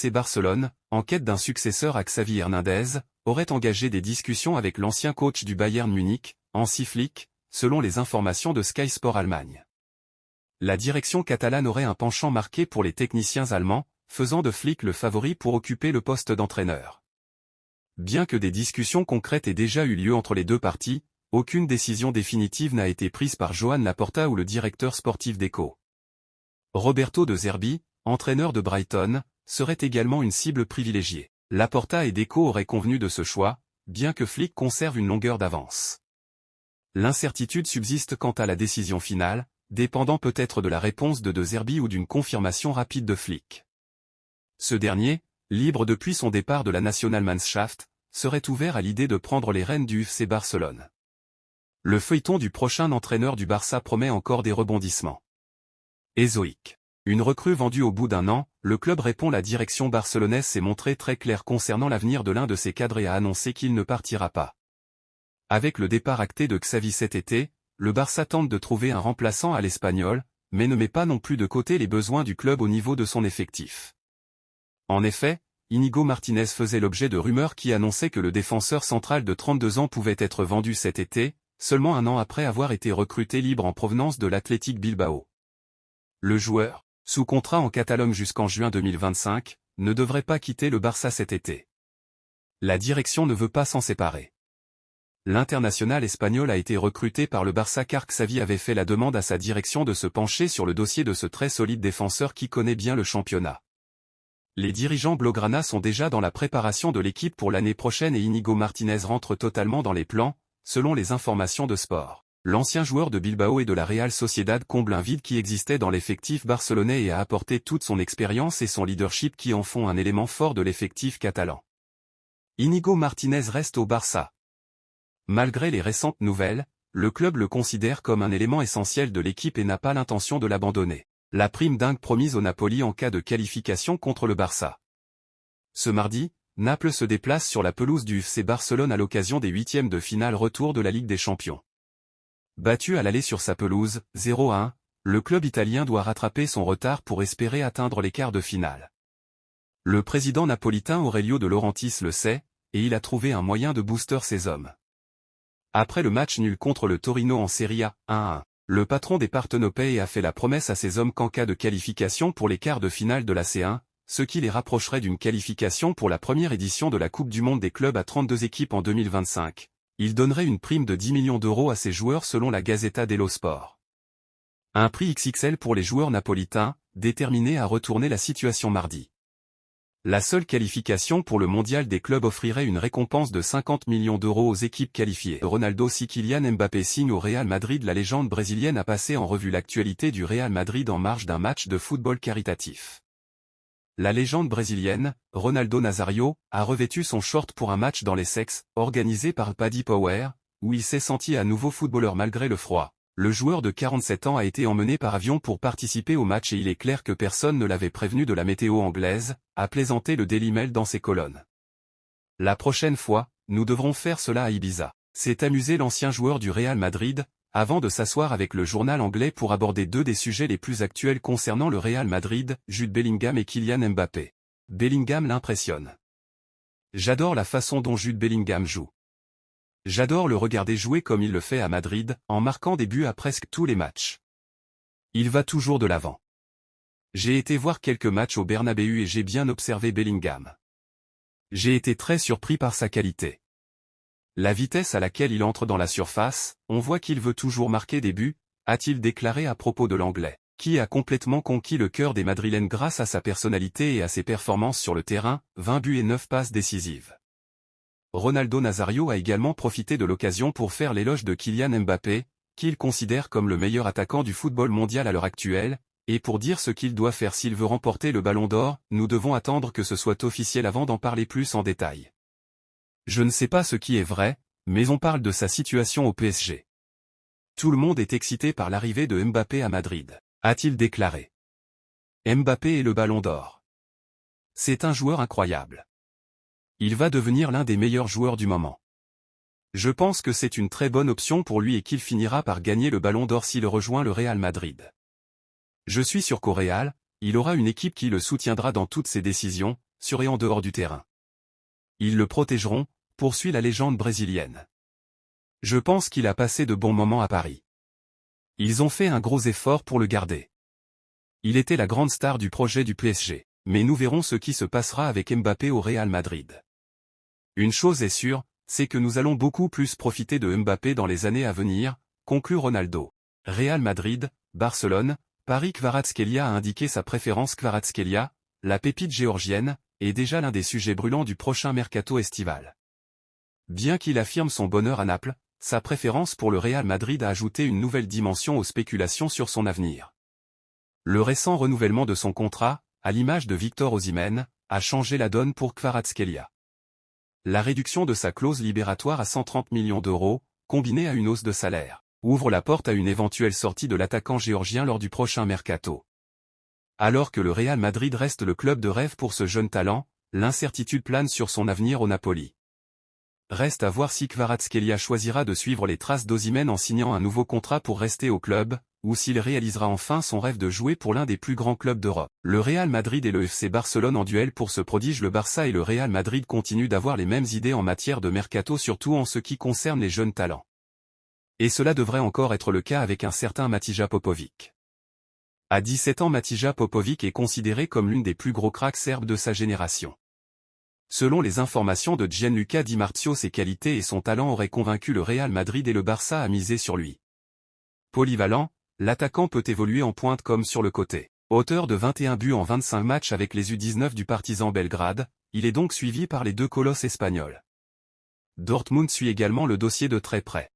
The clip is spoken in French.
FC Barcelone, en quête d'un successeur à Xavi Hernandez, aurait engagé des discussions avec l'ancien coach du Bayern Munich, Hansi Flick, selon les informations de Sky Sport Allemagne. La direction catalane aurait un penchant marqué pour les techniciens allemands, faisant de Flick le favori pour occuper le poste d'entraîneur. Bien que des discussions concrètes aient déjà eu lieu entre les deux parties, aucune décision définitive n'a été prise par Joan Laporta ou le directeur sportif d'Echo. Roberto De Zerbi, entraîneur de Brighton, serait également une cible privilégiée. Laporta et Deco auraient convenu de ce choix, bien que Flick conserve une longueur d'avance. L'incertitude subsiste quant à la décision finale, dépendant peut-être de la réponse de Zerbi ou d'une confirmation rapide de Flick. Ce dernier, libre depuis son départ de la Nationalmannschaft, serait ouvert à l'idée de prendre les rênes du FC Barcelone. Le feuilleton du prochain entraîneur du Barça promet encore des rebondissements. Ezoic. Une recrue vendue au bout d'un an, le club répond. La direction barcelonaise s'est montrée très claire concernant l'avenir de l'un de ses cadres et a annoncé qu'il ne partira pas. Avec le départ acté de Xavi cet été, le Barça tente de trouver un remplaçant à l'Espagnol, mais ne met pas non plus de côté les besoins du club au niveau de son effectif. En effet, Íñigo Martínez faisait l'objet de rumeurs qui annonçaient que le défenseur central de 32 ans pouvait être vendu cet été, seulement un an après avoir été recruté libre en provenance de l'Athletic Bilbao. Le joueur, sous contrat en Catalogne jusqu'en juin 2025, ne devrait pas quitter le Barça cet été. La direction ne veut pas s'en séparer. L'international espagnol a été recruté par le Barça car Xavi avait fait la demande à sa direction de se pencher sur le dossier de ce très solide défenseur qui connaît bien le championnat. Les dirigeants blaugrana sont déjà dans la préparation de l'équipe pour l'année prochaine et Íñigo Martínez rentre totalement dans les plans, selon les informations de Sport. L'ancien joueur de Bilbao et de la Real Sociedad comble un vide qui existait dans l'effectif barcelonais et a apporté toute son expérience et son leadership qui en font un élément fort de l'effectif catalan. Íñigo Martínez reste au Barça. Malgré les récentes nouvelles, le club le considère comme un élément essentiel de l'équipe et n'a pas l'intention de l'abandonner. La prime dingue promise au Napoli en cas de qualification contre le Barça. Ce mardi, Naples se déplace sur la pelouse du FC Barcelone à l'occasion des huitièmes de finale retour de la Ligue des Champions. Battu à l'aller sur sa pelouse, 0-1, le club italien doit rattraper son retard pour espérer atteindre les quarts de finale. Le président napolitain Aurelio De Laurentiis le sait, et il a trouvé un moyen de booster ses hommes. Après le match nul contre le Torino en Serie A, 1-1, le patron des Partenopei a fait la promesse à ses hommes qu'en cas de qualification pour les quarts de finale de la C1, ce qui les rapprocherait d'une qualification pour la première édition de la Coupe du Monde des clubs à 32 équipes en 2025. Il donnerait une prime de 10 millions d'euros à ses joueurs selon la Gazzetta dello Sport. Un prix XXL pour les joueurs napolitains, déterminés à retourner la situation mardi. La seule qualification pour le mondial des clubs offrirait une récompense de 50 millions d'euros aux équipes qualifiées. Ronaldo. Si Kylian Mbappé signe au Real Madrid, la légende brésilienne a passé en revue l'actualité du Real Madrid en marge d'un match de football caritatif. La légende brésilienne, Ronaldo Nazario, a revêtu son short pour un match dans l'Essex, organisé par Paddy Power, où il s'est senti à nouveau footballeur malgré le froid. Le joueur de 47 ans a été emmené par avion pour participer au match et il est clair que personne ne l'avait prévenu de la météo anglaise, a plaisanté le Daily Mail dans ses colonnes. La prochaine fois, nous devrons faire cela à Ibiza. S'est amusé l'ancien joueur du Real Madrid, avant de s'asseoir avec le journal anglais pour aborder deux des sujets les plus actuels concernant le Real Madrid, Jude Bellingham et Kylian Mbappé. Bellingham l'impressionne. J'adore la façon dont Jude Bellingham joue. J'adore le regarder jouer comme il le fait à Madrid, en marquant des buts à presque tous les matchs. Il va toujours de l'avant. J'ai été voir quelques matchs au Bernabéu et j'ai bien observé Bellingham. J'ai été très surpris par sa qualité. La vitesse à laquelle il entre dans la surface, on voit qu'il veut toujours marquer des buts, a-t-il déclaré à propos de l'Anglais, qui a complètement conquis le cœur des Madrilènes grâce à sa personnalité et à ses performances sur le terrain, 20 buts et 9 passes décisives. Ronaldo Nazario a également profité de l'occasion pour faire l'éloge de Kylian Mbappé, qu'il considère comme le meilleur attaquant du football mondial à l'heure actuelle, et pour dire ce qu'il doit faire s'il veut remporter le Ballon d'Or, nous devons attendre que ce soit officiel avant d'en parler plus en détail. Je ne sais pas ce qui est vrai, mais on parle de sa situation au PSG. Tout le monde est excité par l'arrivée de Mbappé à Madrid, a-t-il déclaré. Mbappé et le Ballon d'Or. C'est un joueur incroyable. Il va devenir l'un des meilleurs joueurs du moment. Je pense que c'est une très bonne option pour lui et qu'il finira par gagner le Ballon d'Or s'il rejoint le Real Madrid. Je suis sûr qu'au Real, il aura une équipe qui le soutiendra dans toutes ses décisions, sur et en dehors du terrain. Ils le protégeront, poursuit la légende brésilienne. Je pense qu'il a passé de bons moments à Paris. Ils ont fait un gros effort pour le garder. Il était la grande star du projet du PSG, mais nous verrons ce qui se passera avec Mbappé au Real Madrid. Une chose est sûre, c'est que nous allons beaucoup plus profiter de Mbappé dans les années à venir, conclut Ronaldo. Real Madrid, Barcelone, Paris. Kvaratskhelia a indiqué sa préférence. Kvaratskhelia, la pépite géorgienne, est déjà l'un des sujets brûlants du prochain mercato estival. Bien qu'il affirme son bonheur à Naples, sa préférence pour le Real Madrid a ajouté une nouvelle dimension aux spéculations sur son avenir. Le récent renouvellement de son contrat, à l'image de Victor Osimhen, a changé la donne pour Kvaratskhelia. La réduction de sa clause libératoire à 130 millions d'euros, combinée à une hausse de salaire, ouvre la porte à une éventuelle sortie de l'attaquant géorgien lors du prochain mercato. Alors que le Real Madrid reste le club de rêve pour ce jeune talent, l'incertitude plane sur son avenir au Napoli. Reste à voir si Kvaratskhelia choisira de suivre les traces d'Osimhen en signant un nouveau contrat pour rester au club, ou s'il réalisera enfin son rêve de jouer pour l'un des plus grands clubs d'Europe. Le Real Madrid et le FC Barcelone en duel pour ce prodige. Le Barça et le Real Madrid continuent d'avoir les mêmes idées en matière de mercato, surtout en ce qui concerne les jeunes talents. Et cela devrait encore être le cas avec un certain Matija Popovic. À 17 ans, Matija Popovic est considéré comme l'une des plus gros cracks serbes de sa génération. Selon les informations de Gianluca Di Marzio, ses qualités et son talent auraient convaincu le Real Madrid et le Barça à miser sur lui. Polyvalent, l'attaquant peut évoluer en pointe comme sur le côté. Auteur de 21 buts en 25 matchs avec les U19 du Partizan Belgrade, il est donc suivi par les deux colosses espagnols. Dortmund suit également le dossier de très près.